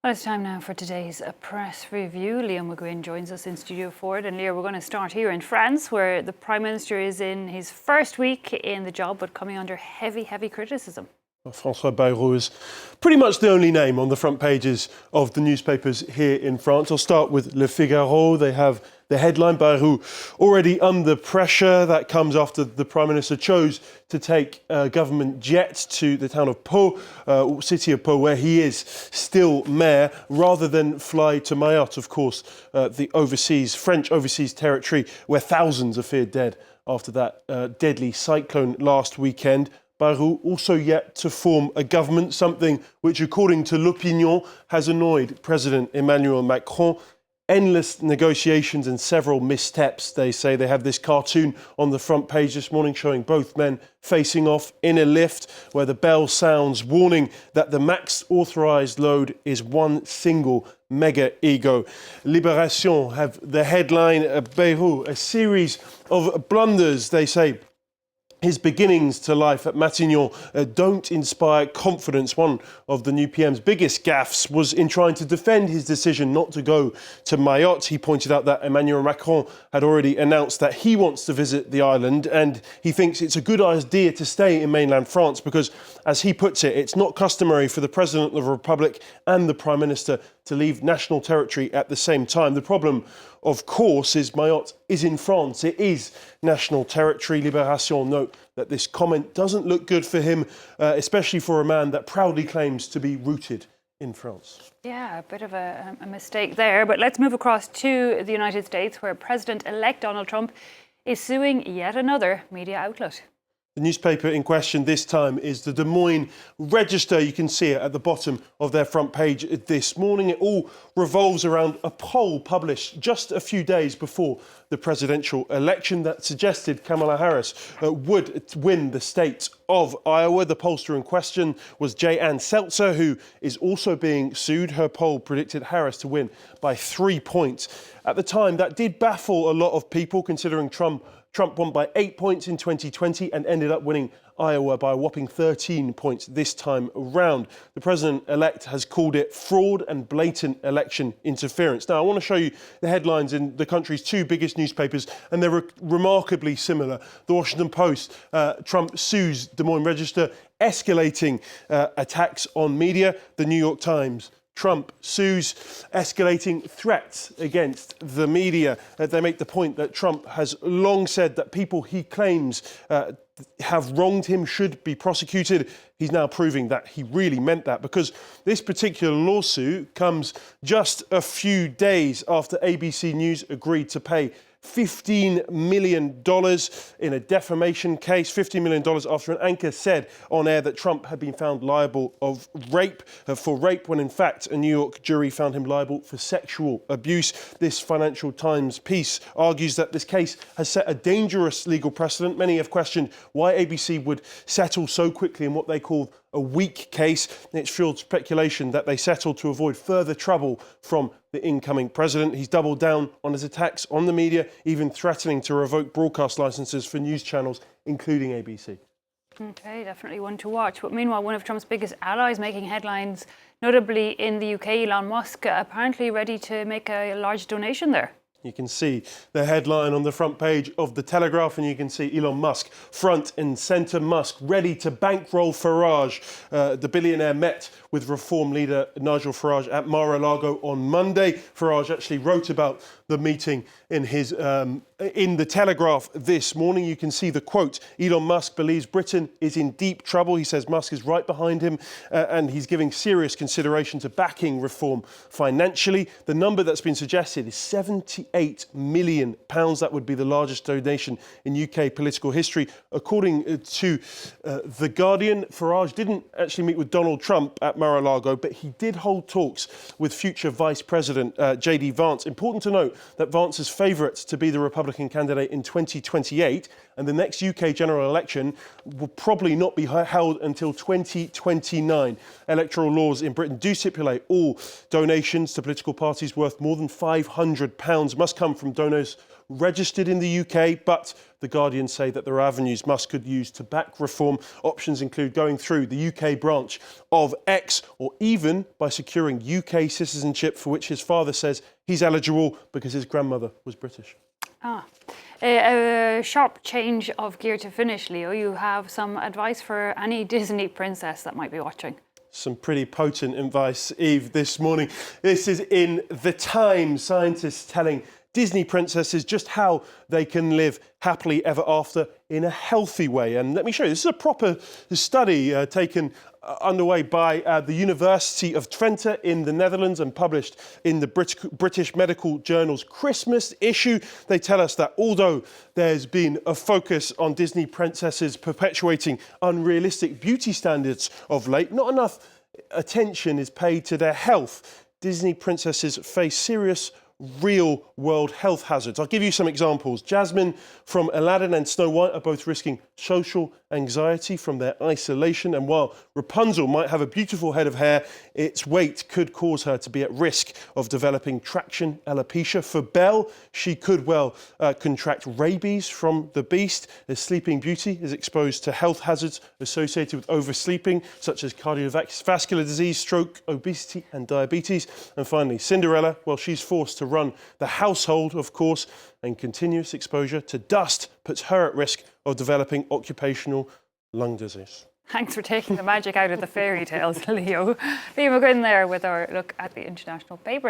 Well, it's time now for today's press review. Leo McGuinn joins us in Studio 4. And Leo, we're going to start here in France, where the Prime Minister is in his first week in the job, but coming under heavy criticism. François Bayrou is pretty much the only name on the front pages of the newspapers here in France. I'll start with Le Figaro. They have the headline, Bayrou already under pressure. That comes after the Prime Minister chose to take a government jet to the town of Pau, city of Pau, where he is still mayor, rather than fly to Mayotte, of course, the French overseas territory, where thousands are feared dead after that deadly cyclone last weekend. Bayrou also yet to form a government, something which, according to L'Opinion, has annoyed President Emmanuel Macron. Endless negotiations and several missteps, they say. They have this cartoon on the front page this morning showing both men facing off in a lift where the bell sounds, warning that the max authorised load is one single mega ego. Libération have the headline, Bayrou, a series of blunders, they say. His beginnings to life at Matignon don't inspire confidence. One of the new PM's biggest gaffes was in trying to defend his decision not to go to Mayotte. He pointed out that Emmanuel Macron had already announced that he wants to visit the island, and he thinks it's a good idea to stay in mainland France because, as he puts it, it's not customary for the President of the Republic and the Prime Minister to leave national territory at the same time. The problem, of course, is Mayotte is in France. It is national territory. Libération note that this comment doesn't look good for him, especially for a man that proudly claims to be rooted in France. Yeah, a bit of a mistake there. But let's move across to the United States, where President-elect Donald Trump is suing yet another media outlet. The newspaper in question this time is the Des Moines Register. You can see it at the bottom of their front page this morning. It all revolves around a poll published just a few days before the presidential election that suggested Kamala Harris would win the state of Iowa. The pollster in question was Jay Ann Seltzer, who is also being sued. Her poll predicted Harris to win by 3 points. At the time, that did baffle a lot of people, considering Trump won by 8 points in 2020 and ended up winning Iowa by a whopping 13 points this time around. The president-elect has called it fraud and blatant election interference. Now, I want to show you the headlines in the country's two biggest newspapers, and they're remarkably similar. The Washington Post, Trump sues Des Moines Register, escalating attacks on media. The New York Times, Trump sues, escalating threats against the media. They make the point that Trump has long said that people he claims have wronged him should be prosecuted. He's now proving that he really meant that, because this particular lawsuit comes just a few days after ABC News agreed to pay $15 million in a defamation case. $15 million after an anchor said on air that Trump had been found liable for rape, when in fact a New York jury found him liable for sexual abuse. This Financial Times piece argues that this case has set a dangerous legal precedent. Many have questioned why ABC would settle so quickly in what they call a weak case. It's fueled speculation that they settled to avoid further trouble from the incoming president. He's doubled down on his attacks on the media, even threatening to revoke broadcast licenses for news channels, including ABC. Okay, definitely one to watch. But meanwhile, one of Trump's biggest allies making headlines, notably in the UK, Elon Musk, apparently ready to make a large donation there. You can see the headline on the front page of The Telegraph, and you can see Elon Musk front and centre. Musk ready to bankroll Farage. The billionaire met with reform leader Nigel Farage at Mar-a-Lago on Monday. Farage actually wrote about the meeting in The Telegraph this morning. You can see the quote: Elon Musk believes Britain is in deep trouble. He says Musk is right behind him, and he's giving serious consideration to backing reform financially. The number that's been suggested is £78 million. That would be the largest donation in UK political history. According to The Guardian, Farage didn't actually meet with Donald Trump at Mar-a-Lago, but he did hold talks with future Vice President J.D. Vance. Important to note that Vance is favourite to be the Republican candidate in 2028, and the next UK general election will probably not be held until 2029. Electoral laws in Britain do stipulate all donations to political parties worth more than £500 must come from donors registered in the UK, but The Guardian say that there are avenues Musk could use to back reform. Options include going through the UK branch of X or even by securing UK citizenship, for which his father says he's eligible because his grandmother was British. A sharp change of gear to finish, Leo. You have some advice for any Disney princess that might be watching? Some pretty potent advice, Eve, this morning. This is in The Times. Scientists telling Disney princesses just how they can live happily ever after in a healthy way. And let me show you, this is a proper study taken underway by the University of Twente in the Netherlands and published in the British Medical Journal's Christmas issue. They tell us that although there's been a focus on Disney princesses perpetuating unrealistic beauty standards of late, not enough attention is paid to their health. Disney princesses face serious real-world health hazards. I'll give you some examples. Jasmine from Aladdin and Snow White are both risking social anxiety from their isolation, and while Rapunzel might have a beautiful head of hair, its weight could cause her to be at risk of developing traction alopecia. For Belle, she could well contract rabies from the beast. The Sleeping Beauty is exposed to health hazards associated with oversleeping, such as cardiovascular disease, stroke, obesity and diabetes. And finally, Cinderella, well, she's forced to run the household, of course, and continuous exposure to dust puts her at risk of developing occupational lung disease. Thanks for taking the magic out of the fairy tales, Leo. Liam McGuinn there with our look at the international paper.